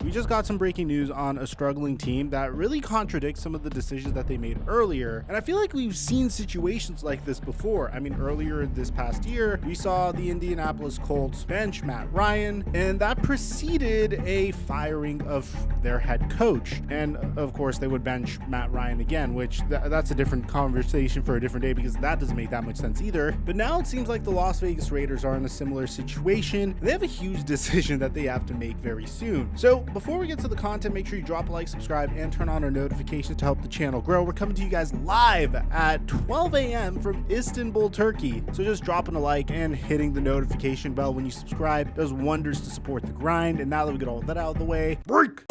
We just got some breaking news on a struggling team that really contradicts some of the decisions that they made earlier. And I feel like we've seen situations like this before. I mean, earlier this past year, we saw the Indianapolis Colts bench Matt Ryan, and that preceded a firing of their head coach. And of course, they would bench Matt Ryan again, which that's a different conversation for a different day because that doesn't make that much sense either. But now it seems like the Las Vegas Raiders are in a similar situation. They have a huge decision that they have to make very soon. So before we get to the content, make sure you drop a like, subscribe, and turn on our notifications to help the channel grow. We're coming to you guys live at 12 a.m. from Istanbul, Turkey. So just dropping a like and hitting the notification bell when you subscribe does wonders to support the grind. And now that we get all that out of the way, break!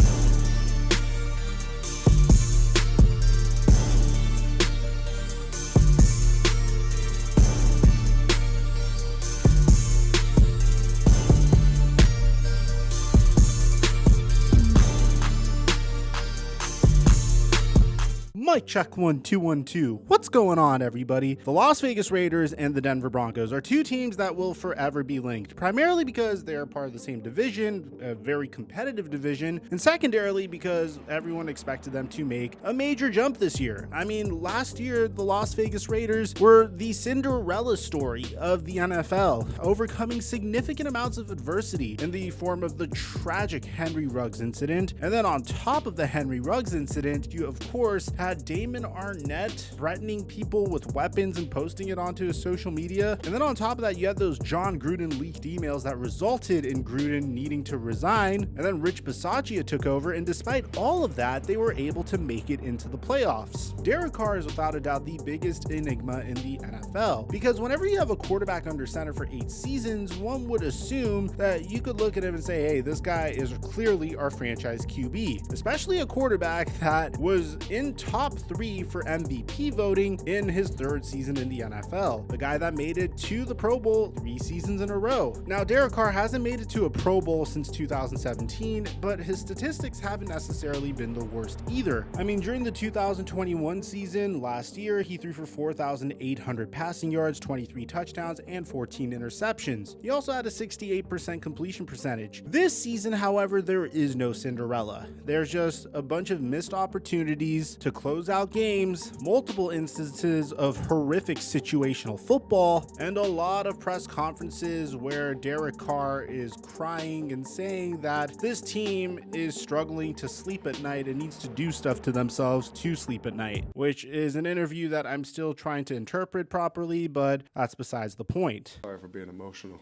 Mic check 1 2 1 2. What's going on, everybody? The Las Vegas Raiders and the Denver Broncos are two teams that will forever be linked, primarily because they are part of the same division, a very competitive division, and secondarily because everyone expected them to make a major jump this year. I mean, last year, the Las Vegas Raiders were the Cinderella story of the NFL, overcoming significant amounts of adversity in the form of the tragic Henry Ruggs incident. And then on top of the Henry Ruggs incident, you of course had Damon Arnett threatening people with weapons and posting it onto his social media. And then on top of that, you had those John Gruden leaked emails that resulted in Gruden needing to resign. And then Rich Bisaccia took over. And despite all of that, they were able to make it into the playoffs. Derek Carr is without a doubt the biggest enigma in the NFL, because whenever you have a quarterback under center for 8 seasons, one would assume that you could look at him and say, hey, this guy is clearly our franchise QB, especially a quarterback that was in top 3 for MVP voting in his 3rd season in the NFL. The guy that made it to the Pro Bowl 3 seasons in a row. Now, Derek Carr hasn't made it to a Pro Bowl since 2017, but his statistics haven't necessarily been the worst either. I mean, during the 2021 season last year, he threw for 4,800 passing yards, 23 touchdowns, and 14 interceptions. He also had a 68% completion percentage. This season, however, there is no Cinderella. There's just a bunch of missed opportunities to close out games, multiple instances of horrific situational football, and a lot of press conferences where Derek Carr is crying and saying that this team is struggling to sleep at night and needs to do stuff to themselves to sleep at night, which is an interview that I'm still trying to interpret properly, but that's besides the point. Sorry for being emotional.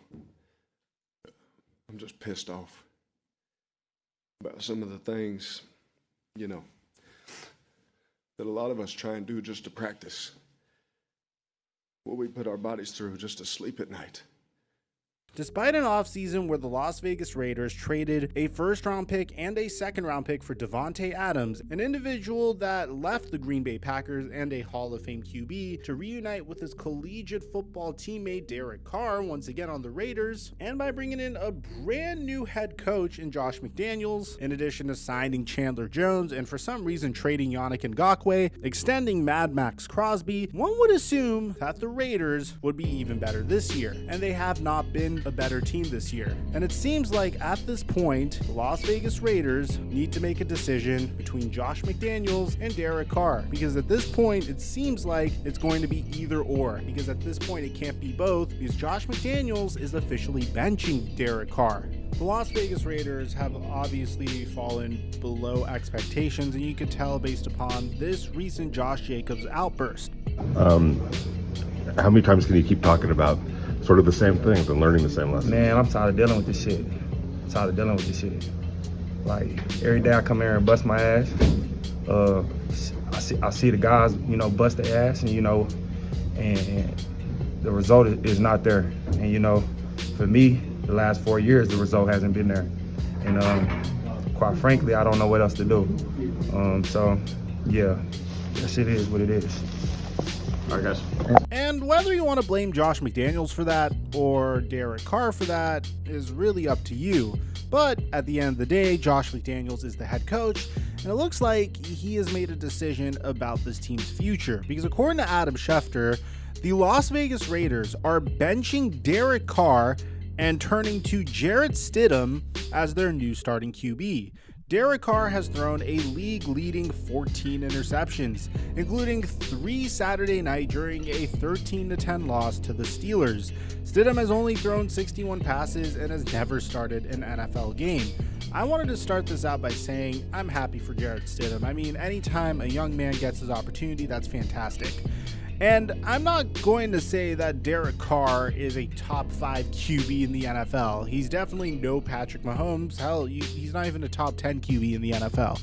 I'm just pissed off about some of the things, that a lot of us try and do just to practice what we put our bodies through just to sleep at night. Despite an offseason where the Las Vegas Raiders traded a first-round pick and a second-round pick for Davante Adams, an individual that left the Green Bay Packers and a Hall of Fame QB to reunite with his collegiate football teammate Derek Carr once again on the Raiders, and by bringing in a brand new head coach in Josh McDaniels, in addition to signing Chandler Jones and for some reason trading Yannick Ngakoue, extending Mad Max Crosby, one would assume that the Raiders would be even better this year, and they have not been a better team this year. And it seems like at this point, the Las Vegas Raiders need to make a decision between Josh McDaniels and Derek Carr, because at this point, it seems like it's going to be either or, because at this point, it can't be both, because Josh McDaniels is officially benching Derek Carr. The Las Vegas Raiders have obviously fallen below expectations, and you could tell based upon this recent Josh Jacobs outburst. How many times can you keep talking about sort of the same things and learning the same lessons? Man, I'm tired of dealing with this shit. Like, every day I come here and bust my ass. I see the guys, bust their ass, and and the result is not there. And for me, the last 4 years, the result hasn't been there. And quite frankly, I don't know what else to do. So yeah, that shit is what it is. All right, guys. And whether you want to blame Josh McDaniels for that or Derek Carr for that is really up to you. But at the end of the day, Josh McDaniels is the head coach, and it looks like he has made a decision about this team's future. Because according to Adam Schefter, the Las Vegas Raiders are benching Derek Carr and turning to Jarrett Stidham as their new starting QB. Derek Carr has thrown a league-leading 14 interceptions, including 3 Saturday night during a 13-10 loss to the Steelers. Stidham has only thrown 61 passes and has never started an NFL game. I wanted to start this out by saying I'm happy for Jarrett Stidham. I mean, anytime a young man gets his opportunity, that's fantastic. And I'm not going to say that Derek Carr is a top 5 QB in the NFL. He's definitely no Patrick Mahomes. Hell, he's not even a top 10 QB in the NFL.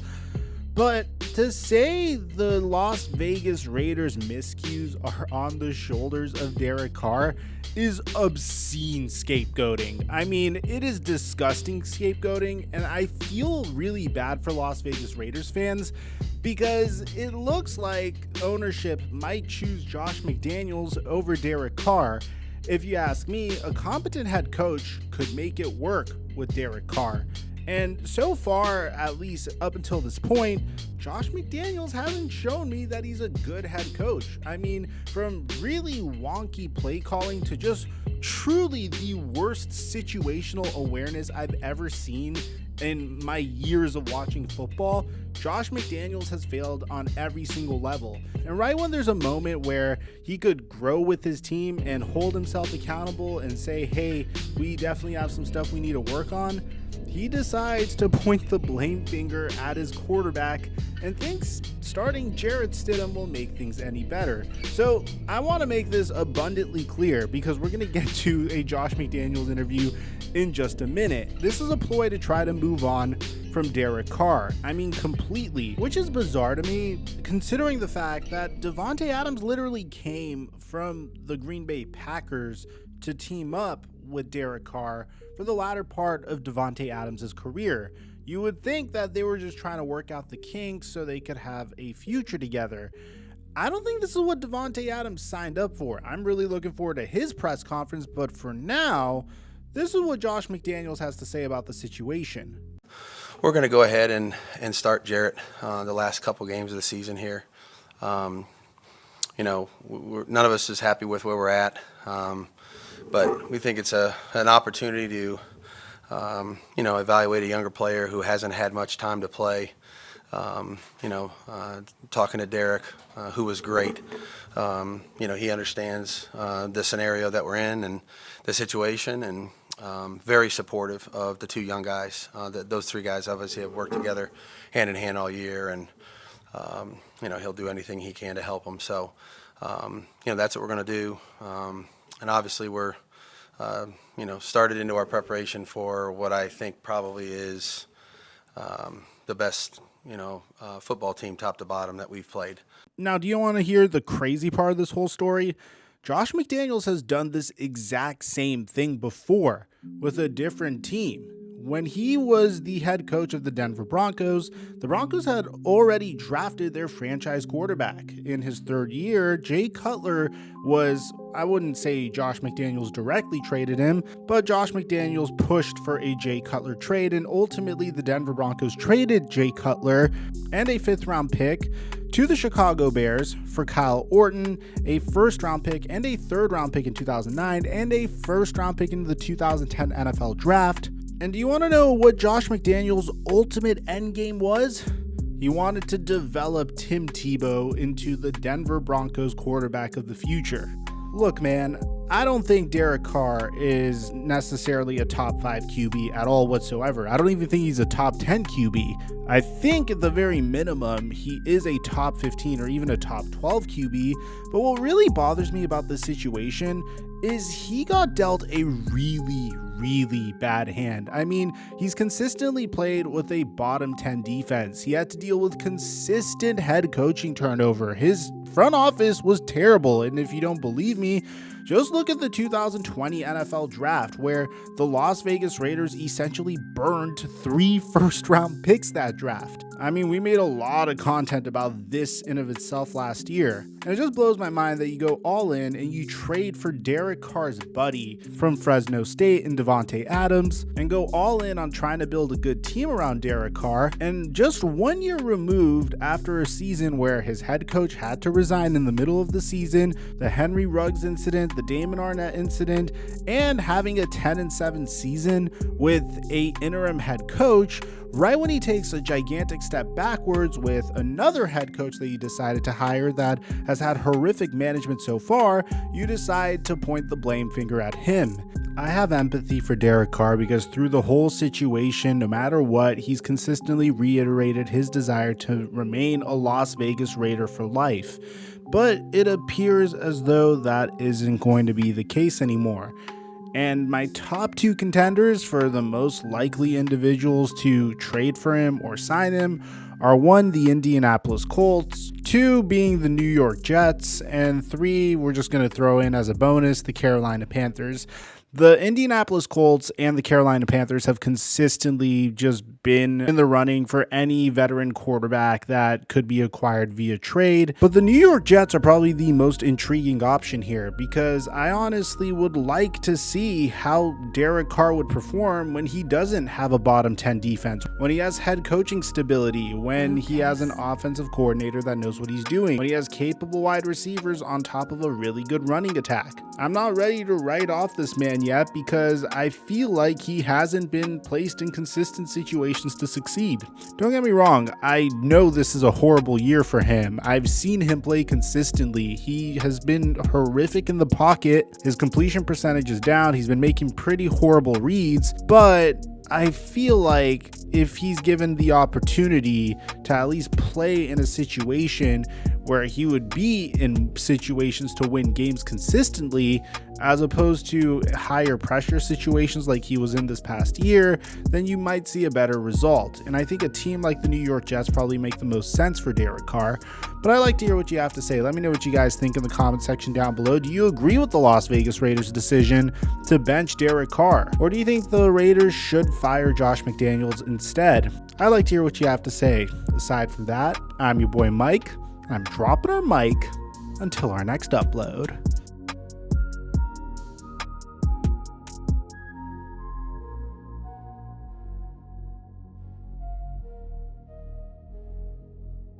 But to say the Las Vegas Raiders miscues are on the shoulders of Derek Carr is obscene scapegoating. I mean, it is disgusting scapegoating, and I feel really bad for Las Vegas Raiders fans because it looks like ownership might choose Josh McDaniels over Derek Carr. If you ask me, a competent head coach could make it work with Derek Carr. And so far, at least up until this point, Josh McDaniels hasn't shown me that he's a good head coach. I mean, from really wonky play calling to just truly the worst situational awareness I've ever seen in my years of watching football, Josh McDaniels has failed on every single level. And right when there's a moment where he could grow with his team and hold himself accountable and say, hey, we definitely have some stuff we need to work on, he decides to point the blame finger at his quarterback and thinks starting Jarrett Stidham will make things any better. So I want to make this abundantly clear because we're going to get to a Josh McDaniels interview in just a minute. This is a ploy to try to move on from Derek Carr. I mean, completely, which is bizarre to me considering the fact that Davante Adams literally came from the Green Bay Packers to team up with Derek Carr for the latter part of Davante Adams' career. You would think that they were just trying to work out the kinks so they could have a future together. I don't think this is what Davante Adams signed up for. I'm really looking forward to his press conference, but for now, this is what Josh McDaniels has to say about the situation. We're going to go ahead and start Jarrett the last couple games of the season here. None of us is happy with where we're at. But we think it's an opportunity to, evaluate a younger player who hasn't had much time to play. Talking to Derek, who was great. He understands the scenario that we're in and the situation, and very supportive of the two young guys. Those three guys obviously have worked together hand in hand all year, and he'll do anything he can to help them. So, that's what we're going to do. And obviously we're, started into our preparation for what I think probably is the best, football team top to bottom that we've played. Now, do you want to hear the crazy part of this whole story? Josh McDaniels has done this exact same thing before with a different team. When he was the head coach of the Denver Broncos, the Broncos had already drafted their franchise quarterback. In his third year, Jay Cutler was, I wouldn't say Josh McDaniels directly traded him, but Josh McDaniels pushed for a Jay Cutler trade, and ultimately the Denver Broncos traded Jay Cutler and a 5th-round pick to the Chicago Bears for Kyle Orton, a 1st-round pick and a 3rd-round pick in 2009, and a 1st-round pick into the 2010 NFL Draft. And do you want to know what Josh McDaniels' ultimate endgame was? He wanted to develop Tim Tebow into the Denver Broncos quarterback of the future. Look, man, I don't think Derek Carr is necessarily a top 5 QB at all whatsoever. I don't even think he's a top 10 QB. I think at the very minimum, he is a top 15 or even a top 12 QB. But what really bothers me about this situation is he got dealt a really bad hand. I mean, he's consistently played with a bottom 10 defense. He had to deal with consistent head coaching turnover. His front office was terrible. And if you don't believe me, just look at the 2020 NFL Draft, where the Las Vegas Raiders essentially burned 3 first-round picks that draft. I mean, we made a lot of content about this in of itself last year. And it just blows my mind that you go all in and you trade for Derek Carr's buddy from Fresno State and Davante Adams and go all in on trying to build a good team around Derek Carr. And just 1 year removed after a season where his head coach had to resign in the middle of the season, the Henry Ruggs incident, the Damon Arnett incident, and having a 10-7 season with a interim head coach, right when he takes a gigantic step backwards with another head coach that you decided to hire that has had horrific management so far, you decide to point the blame finger at him. I have empathy for Derek Carr because through the whole situation, no matter what, he's consistently reiterated his desire to remain a Las Vegas Raider for life. But it appears as though that isn't going to be the case anymore. And my top 2 contenders for the most likely individuals to trade for him or sign him are 1, the Indianapolis Colts, 2 being the New York Jets, and 3 we're just going to throw in as a bonus, the Carolina Panthers. The Indianapolis Colts and the Carolina Panthers have consistently just been in the running for any veteran quarterback that could be acquired via trade. But the New York Jets are probably the most intriguing option here because I honestly would like to see how Derek Carr would perform when he doesn't have a bottom 10 defense, when he has head coaching stability, when he has an offensive coordinator that knows what he's doing, when he has capable wide receivers on top of a really good running attack. I'm not ready to write off this man yet because I feel like he hasn't been placed in consistent situations to succeed. Don't get me wrong, I know this is a horrible year for him. I've seen him play consistently. He has been horrific in the pocket. His completion percentage is down. He's been making pretty horrible reads, but I feel like if he's given the opportunity to at least play in a situation where he would be in situations to win games consistently, as opposed to higher pressure situations like he was in this past year, then you might see a better result. And I think a team like the New York Jets probably make the most sense for Derek Carr. But I'd like to hear what you have to say. Let me know what you guys think in the comment section down below. Do you agree with the Las Vegas Raiders' decision to bench Derek Carr? Or do you think the Raiders should fire Josh McDaniels instead? I'd like to hear what you have to say. Aside from that, I'm your boy Mike. I'm dropping our mic until our next upload.